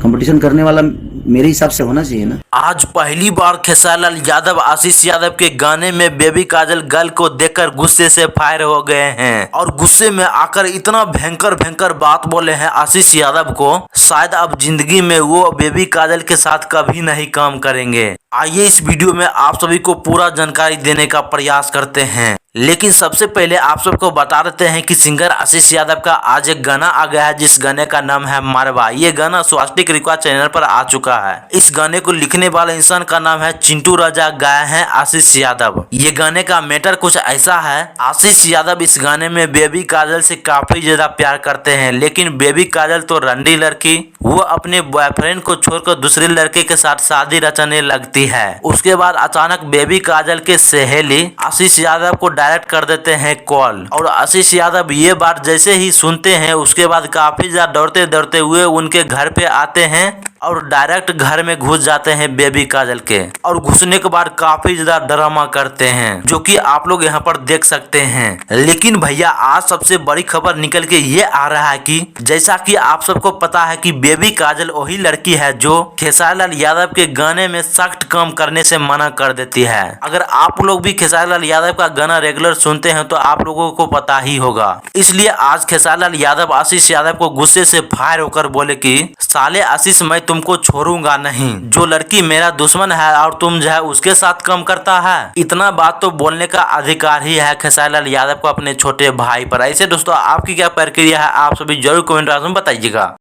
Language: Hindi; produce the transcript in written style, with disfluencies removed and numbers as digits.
कंपटीशन करने वाला मेरे हिसाब से होना चाहिए ना। आज पहली बार खेसारी लाल यादव आशीष यादव के गाने में बेबी काजल गर्ल को देखकर गुस्से से फायर हो गए हैं और गुस्से में आकर इतना भयंकर भयंकर बात बोले हैं आशीष यादव को, शायद अब जिंदगी में वो बेबी काजल के साथ कभी नहीं काम करेंगे। आइए इस वीडियो में आप सभी को पूरा जानकारी देने का प्रयास करते हैं, लेकिन सबसे पहले आप सबको बता देते हैं कि सिंगर आशीष यादव का आज एक गाना आ गया है जिस गाने का नाम है मारवा। ये गाना स्वास्तिक रिकॉर्ड चैनल पर आ चुका है। इस गाने को लिखने वाले इंसान का नाम है चिंटू राजा, गाया है आशीष यादव। ये गाने का मैटर कुछ ऐसा है, आशीष यादव इस गाने में बेबी काजल से काफी ज्यादा प्यार करते हैं, लेकिन बेबी काजल तो रंडी लड़की, वो अपने बॉयफ्रेंड को छोड़कर दूसरे लड़के के साथ शादी रचने लगती है। उसके बाद अचानक बेबी काजल के सहेली आशीष यादव को डायरेक्ट कर देते हैं कॉल, और आशीष यादव ये बात जैसे ही सुनते हैं उसके बाद काफी ज्यादा डरते डरते हुए उनके घर पे आते हैं और डायरेक्ट घर में घुस जाते हैं बेबी काजल के, और घुसने के बाद काफी ज्यादा ड्रामा करते हैं जो कि आप लोग यहाँ पर देख सकते हैं। लेकिन भैया आज सबसे बड़ी खबर निकल के ये आ रहा है कि जैसा कि आप सबको पता है कि बेबी काजल वही लड़की है जो खेसारी लाल यादव के गाने में सख्त काम करने से मना कर देती है। अगर आप लोग भी खेसारी लाल यादव का गाना रेगुलर सुनते हैं तो आप लोगों को पता ही होगा। इसलिए आज खेसारी लाल यादव आशीष यादव को गुस्से से फायर होकर बोले कि साले आशीष, मैं तुमको छोड़ूंगा नहीं, जो लड़की मेरा दुश्मन है और तुम जो है उसके साथ काम करता है। इतना बात तो बोलने का अधिकार ही है खेसारी लाल यादव को अपने छोटे भाई पर। ऐसे दोस्तों आपकी क्या प्रक्रिया है, आप सभी जरूर कमेंट में बताइएगा।